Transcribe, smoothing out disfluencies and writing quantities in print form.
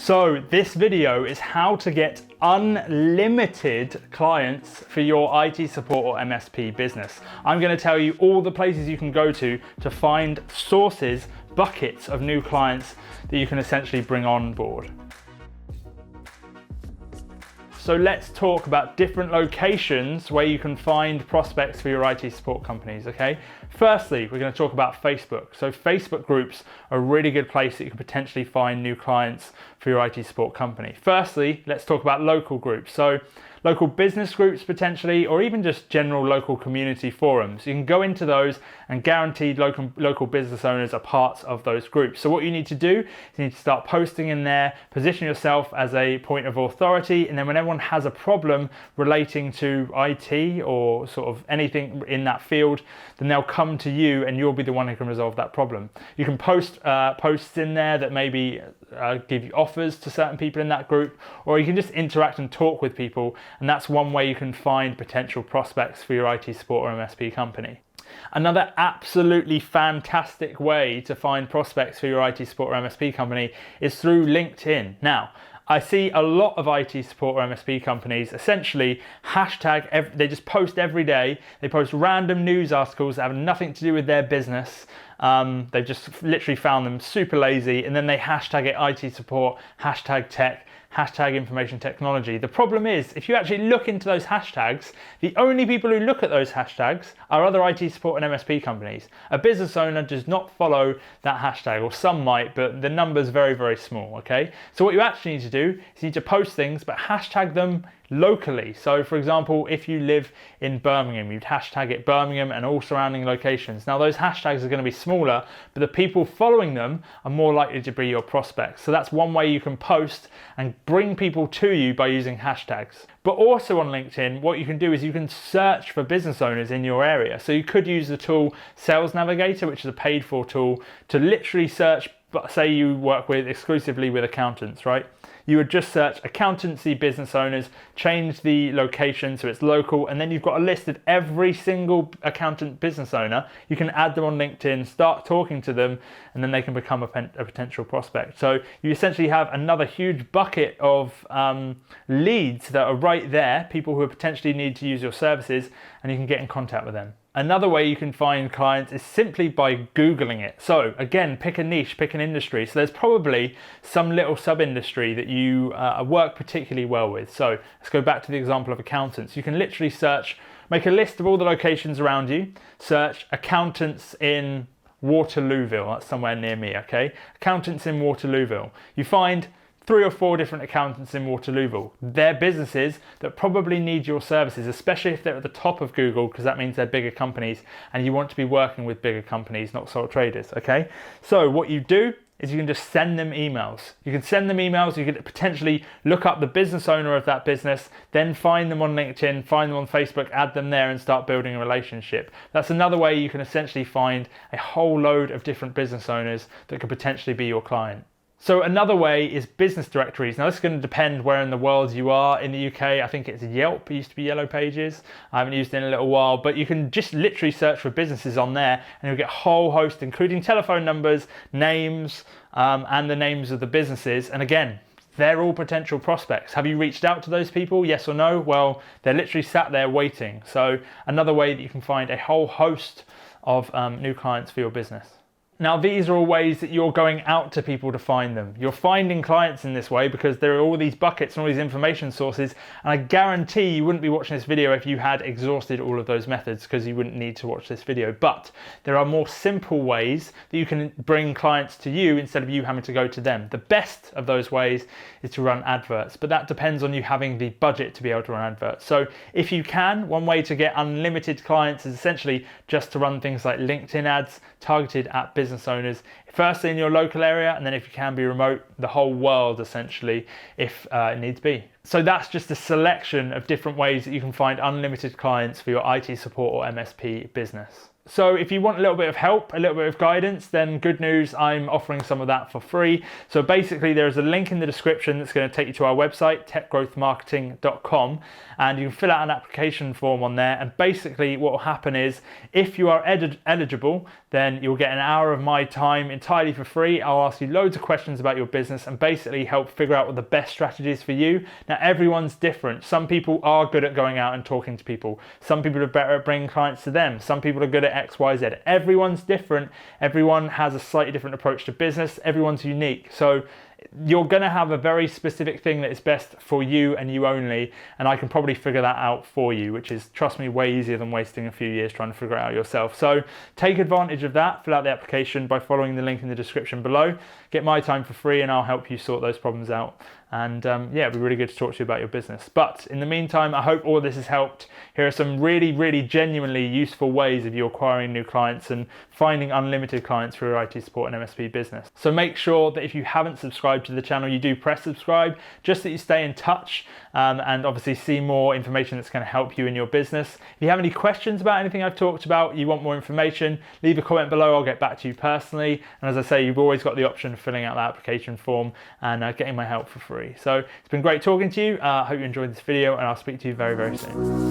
So this video is how to get unlimited clients for your IT support or MSP business. I'm going to tell you all the places you can go to find sources, buckets of new clients that you can essentially bring on board. So let's talk about different locations where you can find prospects for your IT support companies, okay? Firstly, we're going to talk about Facebook. So Facebook groups are a really good place that you can potentially find new clients for your IT support company. Firstly, let's talk about local groups. So local business groups potentially, or even just general local community forums. You can go into those and guaranteed local business owners are parts of those groups. So what you need to do is you need to start posting in there, position yourself as a point of authority, and then when everyone has a problem relating to IT or sort of anything in that field, then they'll come to you and you'll be the one who can resolve that problem. You can post posts in there that maybe give you offers to certain people in that group, or you can just interact and talk with people. And that's one way you can find potential prospects for your IT support or MSP company. Another absolutely fantastic way to find prospects for your IT support or MSP company is through LinkedIn. Now, I see a lot of IT support or MSP companies essentially they just post every day. They post random news articles that have nothing to do with their business. They've just literally found them super lazy, and then they hashtag it IT support, hashtag tech, hashtag information technology. The problem is, if you actually look into those hashtags, the only people who look at those hashtags are other IT support and MSP companies. A business owner does not follow that hashtag, or some might, but the number's very, very small, okay? So what you actually need to do is you need to post things, but hashtag them locally. So for example, if you live in Birmingham, you'd hashtag it Birmingham and all surrounding locations. Now those hashtags are going to be smaller, but the people following them are more likely to be your prospects. So that's one way you can post and bring people to you by using hashtags. But also on LinkedIn, what you can do is you can search for business owners in your area. So you could use the tool Sales Navigator, which is a paid for tool, to literally search, say you work exclusively with accountants, right? You would just search accountancy business owners, change the location so it's local, and then you've got a list of every single accountant business owner. You can add them on LinkedIn, start talking to them, and then they can become a potential prospect. So you essentially have another huge bucket of leads that are right there, people who potentially need to use your services, and you can get in contact with them. Another way you can find clients is simply by Googling it. So again, pick a niche, pick an industry. So there's probably some little sub-industry that you work particularly well with. So let's go back to the example of accountants. You can literally search, make a list of all the locations around you, search accountants in Waterlooville, that's somewhere near me, okay? Accountants in Waterlooville. You find 3 or 4 different accountants in Waterlooville. They're businesses that probably need your services, especially if they're at the top of Google, because that means they're bigger companies and you want to be working with bigger companies, not sole traders, okay? So what you do is you can just send them emails. You can send them emails, you can potentially look up the business owner of that business, then find them on LinkedIn, find them on Facebook, add them there and start building a relationship. That's another way you can essentially find a whole load of different business owners that could potentially be your client. So another way is business directories. Now this is going to depend where in the world you are. In the UK, I think it's Yelp. It used to be Yellow Pages. I haven't used it in a little while, but you can just literally search for businesses on there and you'll get a whole host, including telephone numbers, names, and the names of the businesses. And again, they're all potential prospects. Have you reached out to those people? Yes or no? Well, they're literally sat there waiting. So another way that you can find a whole host of new clients for your business. Now these are all ways that you're going out to people to find them. You're finding clients in this way because there are all these buckets and all these information sources, and I guarantee you wouldn't be watching this video if you had exhausted all of those methods, because you wouldn't need to watch this video. But there are more simple ways that you can bring clients to you instead of you having to go to them. The best of those ways is to run adverts, but that depends on you having the budget to be able to run adverts. So if you can, one way to get unlimited clients is essentially just to run things like LinkedIn ads targeted at business owners, firstly in your local area, and then if you can be remote, the whole world essentially, if it needs be. So that's just a selection of different ways that you can find unlimited clients for your IT support or MSP business. So if you want a little bit of help, a little bit of guidance, then good news, I'm offering some of that for free. So basically there's a link in the description that's going to take you to our website, techgrowthmarketing.com, and you can fill out an application form on there. And basically what will happen is if you are eligible, then you'll get an hour of my time entirely for free. I'll ask you loads of questions about your business and basically help figure out what the best strategy is for you. Now, everyone's different. Some people are good at going out and talking to people. Some people are better at bringing clients to them. Some people are good at X, Y, Z. Everyone's different. Everyone has a slightly different approach to business. Everyone's unique. So you're going to have a very specific thing that is best for you and you only, and I can probably figure that out for you, which is, trust me, way easier than wasting a few years trying to figure it out yourself. So take advantage of that, fill out the application by following the link in the description below. Get my time for free and I'll help you sort those problems out. And yeah, it'd be really good to talk to you about your business. But in the meantime, I hope all of this has helped. Here are some really, really genuinely useful ways of you acquiring new clients and finding unlimited clients for your IT support and MSP business. So make sure that if you haven't subscribed to the channel, you do press subscribe, just that you stay in touch and obviously see more information that's going to help you in your business. If you have any questions about anything I've talked about, you want more information, leave a comment below. I'll get back to you personally. And as I say, you've always got the option of filling out the application form and getting my help for free. So it's been great talking to you. I hope you enjoyed this video and I'll speak to you very, very soon.